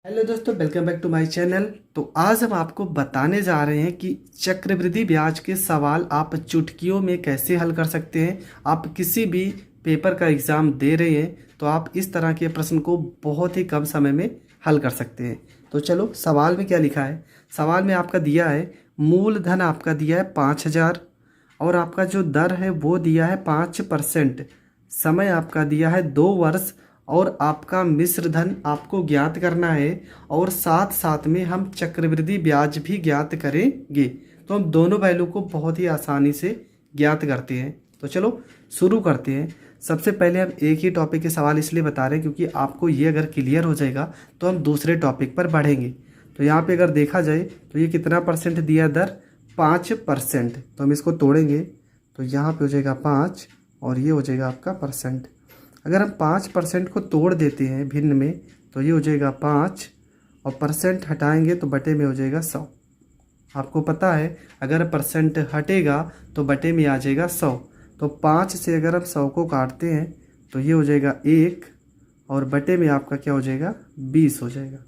Hello दोस्तों, welcome back to my channel. तो आज हम आपको बताने जा रहे हैं कि चक्रवृद्धि ब्याज के सवाल आप चुटकियों में कैसे हल कर सकते हैं। आप किसी भी पेपर का एग्ज़ाम दे रहे हैं तो आप इस तरह के प्रश्न को बहुत ही कम समय में हल कर सकते हैं। तो चलो, सवाल में क्या लिखा है। सवाल में आपका दिया है मूलधन आपका दिया है 5,000 और आपका जो दर है वो दिया है 5%। समय आपका दिया है 2 वर्ष और आपका मिश्र धन आपको ज्ञात करना है और साथ साथ में हम चक्रवृद्धि ब्याज भी ज्ञात करेंगे। तो हम दोनों वैल्यू को बहुत ही आसानी से ज्ञात करते हैं। तो चलो शुरू करते हैं। सबसे पहले हम एक ही टॉपिक के सवाल इसलिए बता रहे हैं क्योंकि आपको ये अगर क्लियर हो जाएगा तो हम दूसरे टॉपिक पर बढ़ेंगे। तो यहाँ पे अगर देखा जाए तो ये कितना परसेंट दिया दर 5%। तो हम इसको तोड़ेंगे तो यहाँ पे हो जाएगा 5 और ये हो जाएगा आपका परसेंट। अगर हम 5% को तोड़ देते हैं भिन्न में तो ये हो जाएगा 5 और परसेंट हटाएंगे तो बटे में हो जाएगा 100। आपको पता है अगर परसेंट हटेगा तो बटे में आ जाएगा 100। तो 5 से अगर हम 100 को काटते हैं तो ये हो जाएगा 1 और बटे में आपका क्या हो जाएगा 20 हो जाएगा।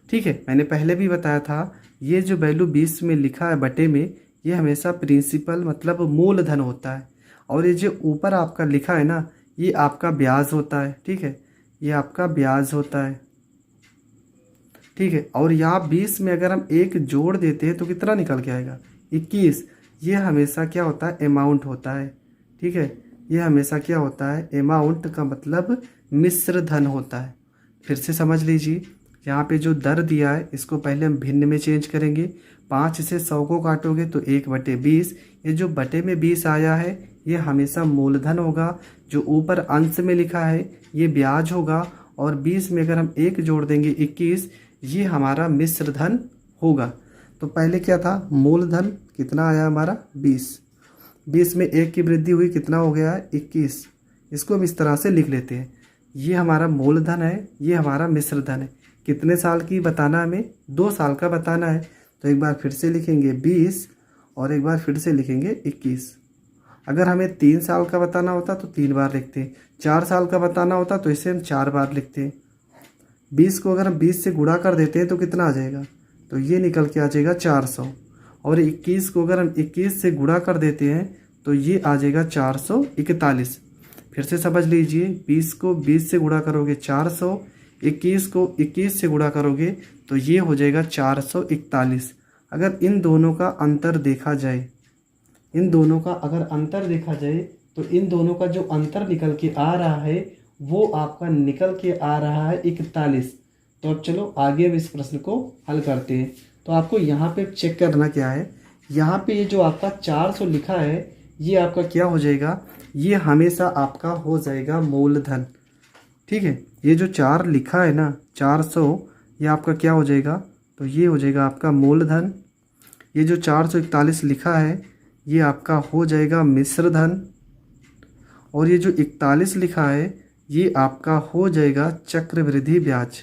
ठीक है, मैंने पहले भी बताया था ये जो वैल्यू 20 में लिखा है बटे में, ये हमेशा प्रिंसिपल मतलब मूलधन होता है और ये जो ऊपर आपका लिखा है ना, ये आपका ब्याज होता है। ठीक है, ये आपका ब्याज होता है। ठीक है, और यहाँ 20 में अगर हम 1 जोड़ देते हैं तो कितना निकल के आएगा 21। ये हमेशा क्या होता है अमाउंट होता है। ठीक है, ये हमेशा क्या होता है अमाउंट का मतलब मिश्र धन होता है। फिर से समझ लीजिए, यहाँ पे जो दर दिया है इसको पहले हम भिन्न में चेंज करेंगे। 5 से 100 को काटोगे तो 1/20। ये जो बटे में 20 आया है ये हमेशा मूलधन होगा। जो ऊपर अंश में लिखा है ये ब्याज होगा और 20 में अगर हम 1 जोड़ देंगे 21, ये हमारा मिश्र धन होगा। तो पहले क्या था मूलधन कितना आया हमारा 20 में 1 की वृद्धि हुई कितना हो गया है 21। इसको हम इस तरह से लिख लेते हैं, ये हमारा मूलधन है, ये हमारा मिश्र धन है। कितने साल की बताना हमें 2 साल का बताना है। तो एक बार फिर से लिखेंगे 20 और एक बार फिर से लिखेंगे 21। अगर हमें 3 साल का बताना होता तो 3 बार लिखते हैं। 4 साल का बताना होता तो इसे हम 4 बार लिखते हैं। 20 को अगर हम 20 से गुणा कर देते हैं तो कितना आ जाएगा, तो ये निकल के आ जाएगा 400। और 21 को अगर हम 21 से गुणा कर देते हैं तो ये आ जाएगा 441। फिर से समझ लीजिए, 20 को 20 से गुणा करोगे 400, 21 को 21 से गुणा करोगे तो ये हो जाएगा 441। अगर इन दोनों का अंतर देखा जाए, इन दोनों का अगर अंतर देखा जाए तो इन दोनों का जो अंतर निकल के आ रहा है वो आपका निकल के आ रहा है 41। तो अब चलो आगे अब इस प्रश्न को हल करते हैं। तो आपको यहाँ पे चेक करना क्या है, यहाँ पे ये जो आपका 400 लिखा है ये आपका क्या हो जाएगा, ये हमेशा आपका हो जाएगा मूलधन। ठीक है, ये जो 4 लिखा है ना 400, ये आपका क्या हो जाएगा, तो ये हो जाएगा आपका मूलधन। ये जो 441 लिखा है ये आपका हो जाएगा मिश्र धन और ये जो 41 लिखा है ये आपका हो जाएगा चक्रवृद्धि ब्याज।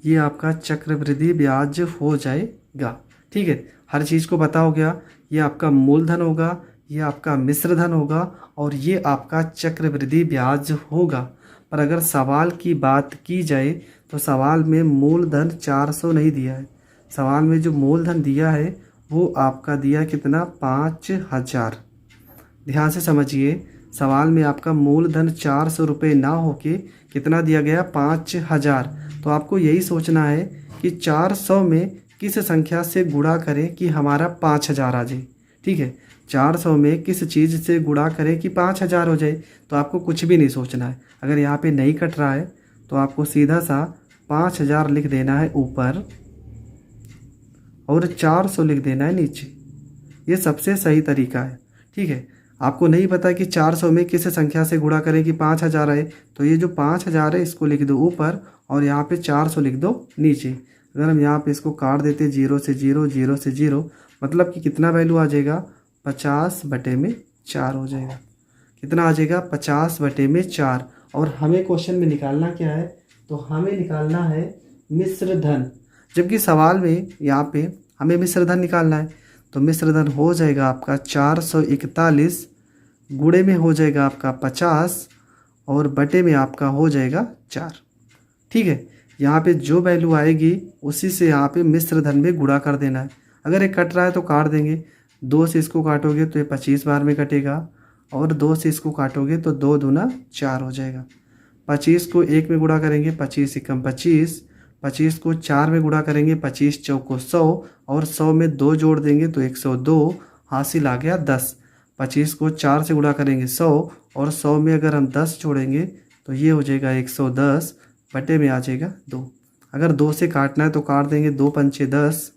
ये आपका चक्रवृद्धि ब्याज हो जाएगा। ठीक है, हर चीज़ को पता हो गया। ये आपका मूलधन होगा, ये आपका मिश्र धन होगा और ये आपका चक्रवृद्धि ब्याज होगा। पर अगर सवाल की बात की जाए तो सवाल में मूलधन 400 नहीं दिया है। सवाल में जो मूलधन दिया है वो आपका दिया कितना 5,000। ध्यान से समझिए, सवाल में आपका मूलधन 400 रुपये ना होके कितना दिया गया 5,000। तो आपको यही सोचना है कि 400 में किस संख्या से गुणा करें कि हमारा 5,000 आ जाए। ठीक है, 400 में किस चीज़ से गुणा करें कि 5,000 हो जाए। तो आपको कुछ भी नहीं सोचना है। अगर यहाँ पे नहीं कट रहा है तो आपको सीधा सा 5,000 लिख देना है ऊपर और 400 लिख देना है नीचे। ये सबसे सही तरीका है। ठीक है, आपको नहीं पता कि 400 में किस संख्या से गुणा करें कि 5,000 आए, तो ये जो 5,000 है इसको लिख दो ऊपर और यहाँ पे 400 लिख दो नीचे। अगर हम यहाँ पे इसको काट देते 0 से 0, 0 से 0, मतलब कि कितना वैल्यू आ जाएगा 50/4 हो जाएगा। कितना आ जाएगा 50/4। और हमें क्वेश्चन में निकालना क्या है, तो हमें निकालना है मिश्र धन। जबकि सवाल में यहाँ पे हमें मिश्र धन निकालना है। तो मिश्र धन हो जाएगा आपका 441, गुणे में हो जाएगा आपका 50 और बटे में आपका हो जाएगा 4। ठीक है। यहाँ पे जो वैल्यू आएगी उसी से यहाँ पे मिश्र धन में गुणा कर देना है। अगर ये कट रहा है तो काट देंगे, 2 से इसको काटोगे तो ये 25 बार में कटेगा, और 2 से इसको काटोगे तो 2 दूना 4 हो जाएगा। 25 को 1 में गुणा करेंगे, 25 एकम 25, 25 को 4 में गुणा करेंगे, 25 चौको 100, और 100 में 2 जोड़ देंगे तो 102, हासिल आ गया 10। 25 को 4 से गुणा करेंगे 100, और 100 में अगर हम 10 जोड़ेंगे तो ये हो जाएगा 110, बटे में आ जाएगा 2। अगर 2 से काटना है तो काट देंगे, 2 पंचे 10,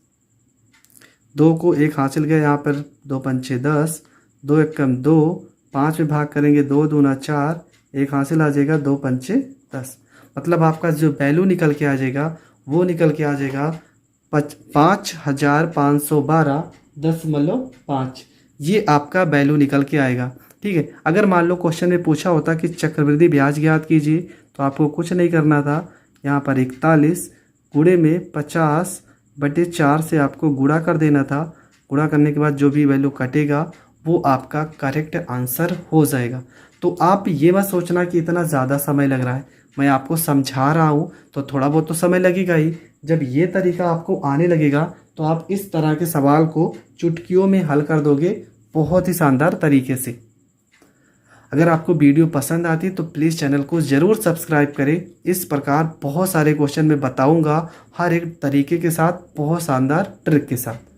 2 को 1 हासिल गया यहाँ पर, 2 पंचे 10, 2 एकम 2, 5 में भाग करेंगे, 2 दूना 4, 1 हासिल आ जाएगा, 2 पंचे 10। मतलब आपका जो वैल्यू निकल के आ जाएगा वो निकल के आ जाएगा 5512.5। ये आपका वैल्यू निकल के आएगा। ठीक है। अगर मान लो क्वेश्चन में पूछा होता कि चक्रवृद्धि ब्याज ज्ञात कीजिए, तो आपको कुछ नहीं करना था, यहाँ पर 41 गुणे में 50/4 से आपको गुणा कर देना था। गुणा करने के बाद जो भी वैल्यू कटेगा वो आपका करेक्ट आंसर हो जाएगा। तो आप ये मत सोचना कि इतना ज़्यादा समय लग रहा है, मैं आपको समझा रहा हूँ तो थोड़ा बहुत तो समय लगेगा ही। जब ये तरीका आपको आने लगेगा तो आप इस तरह के सवाल को चुटकियों में हल कर दोगे बहुत ही शानदार तरीके से। अगर आपको वीडियो पसंद आती है तो प्लीज़ चैनल को ज़रूर सब्सक्राइब करें। इस प्रकार बहुत सारे क्वेश्चन मैं बताऊंगा हर एक तरीके के साथ, बहुत शानदार ट्रिक के साथ।